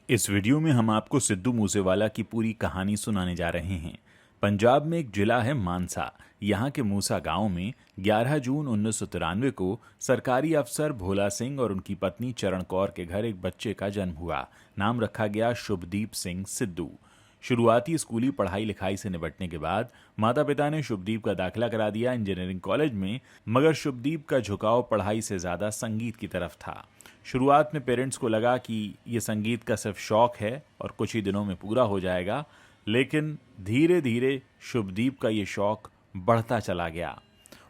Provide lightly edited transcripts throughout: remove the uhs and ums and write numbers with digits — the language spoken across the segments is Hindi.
इस वीडियो में हम आपको सिद्धू मूसेवाला की पूरी कहानी सुनाने जा रहे हैं। पंजाब में एक जिला है मानसा। यहाँ के मूसा गांव में 11 जून 1993 को सरकारी अफसर भोला सिंह और उनकी पत्नी चरण कौर के घर एक बच्चे का जन्म हुआ। नाम रखा गया शुभदीप सिंह सिद्धू। शुरुआती स्कूली पढ़ाई लिखाई से निपटने के बाद माता पिता ने शुभदीप का दाखिला करा दिया इंजीनियरिंग कॉलेज में, मगर शुभदीप का झुकाव पढ़ाई से ज्यादा संगीत की तरफ था। शुरुआत में पेरेंट्स को लगा कि ये संगीत का सिर्फ शौक है और कुछ ही दिनों में पूरा हो जाएगा, लेकिन धीरे धीरे शुभदीप का ये शौक बढ़ता चला गया।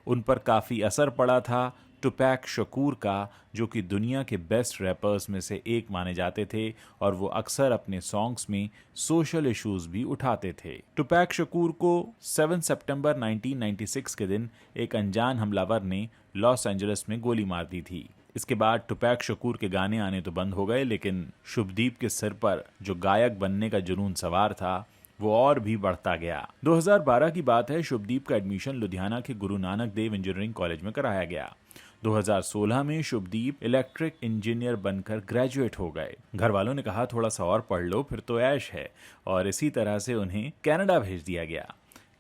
उन पर काफ़ी असर पड़ा था टुपैक शकूर का, जो कि दुनिया के बेस्ट रैपर्स में से एक माने जाते थे और वो अक्सर अपने सॉन्ग्स में सोशल इश्यूज भी उठाते थे। टुपैक शकूर को 7 सितंबर 1996 के दिन एक अनजान हमलावर ने लॉस एंजलिस में गोली मार दी थी। इसके बाद टुपैक शकूर के गाने आने तो बंद हो गए, लेकिन शुभदीप के सिर पर जो गायक बनने का जुनून सवार था वो और भी बढ़ता गया। 2012 की बात है। शुभदीप का एडमिशन लुधियाना के गुरु नानक देव इंजीनियरिंग कॉलेज में कराया गया। 2016 में शुभदीप इलेक्ट्रिक इंजीनियर बनकर ग्रेजुएट हो गए। घर वालों ने कहा थोड़ा सा और पढ़ लो फिर तो ऐश है, और इसी तरह से उन्हें कनाडा भेज दिया गया।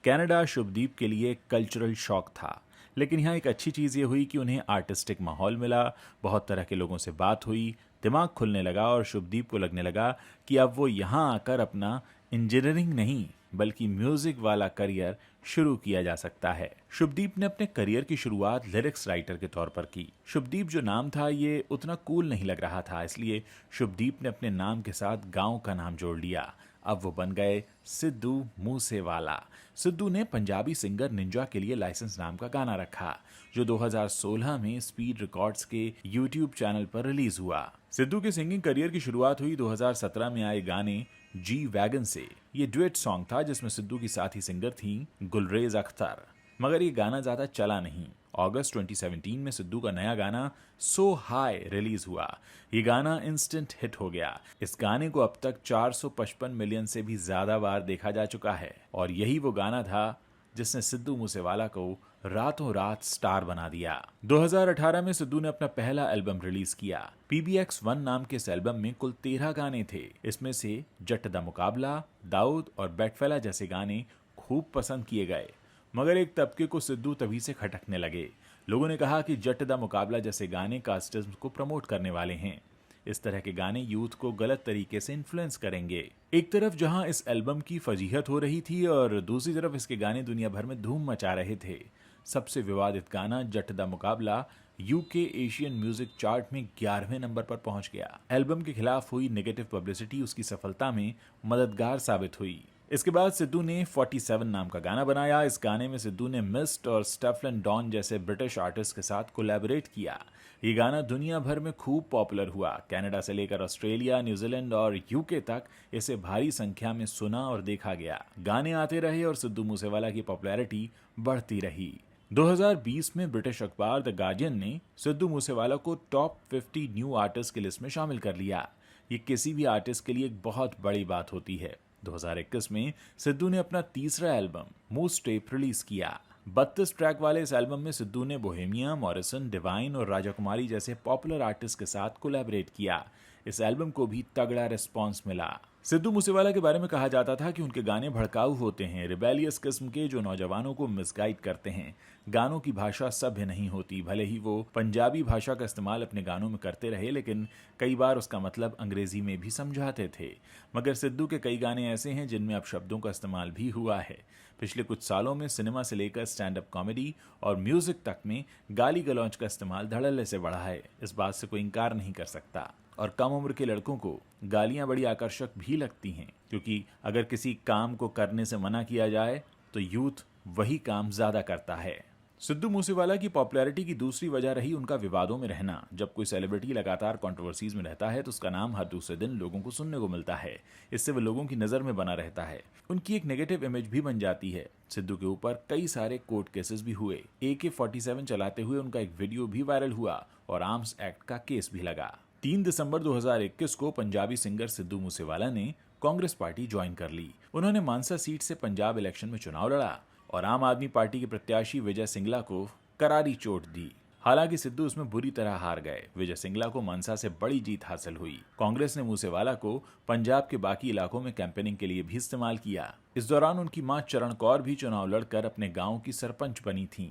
कनाडा शुभदीप के लिए कल्चरल शॉक था, लेकिन यहाँ एक अच्छी चीज़ ये हुई कि उन्हें आर्टिस्टिक माहौल मिला, बहुत तरह के लोगों से बात हुई, दिमाग खुलने लगा और शुभदीप को लगने लगा कि अब वो यहाँ आकर अपना इंजीनियरिंग नहीं बल्कि म्यूजिक वाला करियर शुरू किया जा सकता है। शुभदीप ने अपने करियर की शुरुआत लिरिक्स राइटर के तौर पर की। शुभदीप जो नाम था ये उतना कूल नहीं लग रहा था, इसलिए शुभदीप ने अपने नाम के साथ गांव का नाम जोड़ लिया। अब वो बन गए सिद्धू मूसेवाला। सिद्धू ने पंजाबी सिंगर निंजा के लिए लाइसेंस नाम का गाना रखा, जो 2016 में स्पीड रिकॉर्ड्स के यूट्यूब चैनल पर रिलीज हुआ। सिद्धू के सिंगिंग करियर की शुरुआत हुई 2017 में आए गाने जी वैगन से। ये डुएट सॉन्ग था जिसमें सिद्धू की साथी सिंगर थी गुलरेज अख्तर, मगर ये गाना ज्यादा चला नहीं। अगस्त 2017 में सिद्धू का नया गाना सो हाई रिलीज हुआ। ये गाना इंस्टेंट हिट हो गया। इस गाने को अब तक 455 मिलियन से भी ज्यादा बार देखा जा चुका है, और यही वो गाना था जिसने सिद्धू मूसेवाला को रातों रात स्टार बना दिया। 2018 में सिद्धू ने अपना पहला एल्बम रिलीज किया। PBX1 नाम के इस एल्बम में कुल 13 गाने थे। इसमें से जट दा मुकाबला, दाऊद और बेटफेला जैसे गाने खूब पसंद किए गए, मगर एक तबके को सिद्धू तभी से खटकने लगे। लोगों ने कहा कि जट दा मुकाबला जैसे गाने कास्टिज्म को प्रमोट करने वाले हैं। इस तरह के गाने यूथ को गलत तरीके से इन्फ्लुएंस करेंगे। एक तरफ जहां इस एल्बम की फजीहत हो रही थी और दूसरी तरफ इसके गाने दुनिया भर में धूम मचा रहे थे। सबसे विवादित गाना जट दा मुकाबला यूके एशियन म्यूजिक चार्ट में 11वें नंबर पर पहुंच गया। एल्बम के खिलाफ हुई नेगेटिव पब्लिसिटी उसकी सफलता में मददगार साबित हुई। इसके बाद सिद्धू ने 47 नाम का गाना बनाया। इस गाने में सिद्धू ने मिस्ट और स्टेफलन डॉन जैसे ब्रिटिश आर्टिस्ट के साथ कोलैबोरेट किया। ये गाना दुनिया भर में खूब पॉपुलर हुआ। कनाडा से लेकर ऑस्ट्रेलिया, न्यूजीलैंड और यूके तक इसे भारी संख्या में सुना और देखा गया। गाने आते रहे और सिद्धू मूसेवाला की पॉपुलैरिटी बढ़ती रही। 2020 में ब्रिटिश अखबार द गार्डियन ने सिद्धू मूसेवाला को टॉप 50 न्यू आर्टिस्ट की लिस्ट में शामिल कर लिया। ये किसी भी आर्टिस्ट के लिए एक बहुत बड़ी बात होती है। 2021 में सिद्धू ने अपना तीसरा एल्बम मोस्ट टेप रिलीज किया। 32 ट्रैक वाले इस एल्बम में सिद्धू ने बोहेमिया, मॉरिसन, डिवाइन और राजा कुमारी जैसे पॉपुलर आर्टिस्ट के साथ कोलैबोरेट किया। इस एल्बम को भी तगड़ा रिस्पॉन्स मिला। सिद्धू मूसेवाला के बारे में कहा जाता था कि उनके गाने भड़काऊ होते हैं, रिबेलियस किस्म के, जो नौजवानों को मिसगाइड करते हैं। गानों की भाषा सभ्य नहीं होती। भले ही वो पंजाबी भाषा का इस्तेमाल अपने गानों में करते रहे, लेकिन कई बार उसका मतलब अंग्रेजी में भी समझाते थे। मगर सिद्धू के कई गाने ऐसे हैं जिनमें अब शब्दों का इस्तेमाल भी हुआ है। पिछले कुछ सालों में सिनेमा से लेकर स्टैंड अप कॉमेडी और म्यूजिक तक में गाली गलौज का इस्तेमाल धड़ल्ले से बढ़ा है। इस बात से कोई इनकार नहीं कर सकता। और कम उम्र के लड़कों को गालियां बड़ी आकर्षक भी लगती हैं, क्योंकि अगर किसी काम को करने से मना किया जाए तो यूथ वही काम ज्यादा करता है। सिद्धू मूसेवाला की पॉपुलैरिटी की दूसरी वजह रही उनका विवादों में रहना। जब कोई सेलिब्रिटी लगातार कंट्रोवर्सीज में रहता है तो उसका नाम हर दूसरे दिन लोगों को सुनने को मिलता है। इससे वो लोगों की नजर में बना रहता है, उनकी एक नेगेटिव इमेज भी बन जाती है। सिद्धू के ऊपर कई सारे कोर्ट केसेस भी हुए। AK-47 चलाते हुए उनका एक वीडियो भी वायरल हुआ और आर्म्स एक्ट का केस भी लगा। 3 दिसंबर 2021 को पंजाबी सिंगर सिद्धू मूसेवाला ने कांग्रेस पार्टी ज्वाइन कर ली। उन्होंने मानसा सीट से पंजाब इलेक्शन में चुनाव लड़ा और आम आदमी पार्टी के प्रत्याशी विजय सिंगला को करारी चोट दी। हालांकि सिद्धू उसमें बुरी तरह हार गए। विजय सिंगला को मानसा से बड़ी जीत हासिल हुई। कांग्रेस ने मूसेवाला को पंजाब के बाकी इलाकों में कैंपेनिंग के लिए भी इस्तेमाल किया। इस दौरान उनकी मां चरण कौर भी चुनाव लड़कर अपने गांव की सरपंच बनी थीं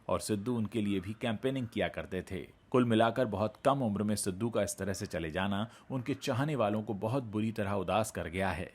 और सिद्धू उनके लिए भी कैंपेनिंग किया करते थे। कुल मिलाकर बहुत कम उम्र में सिद्धू का इस तरह से चले जाना उनके चाहने वालों को बहुत बुरी तरह उदास कर गया है।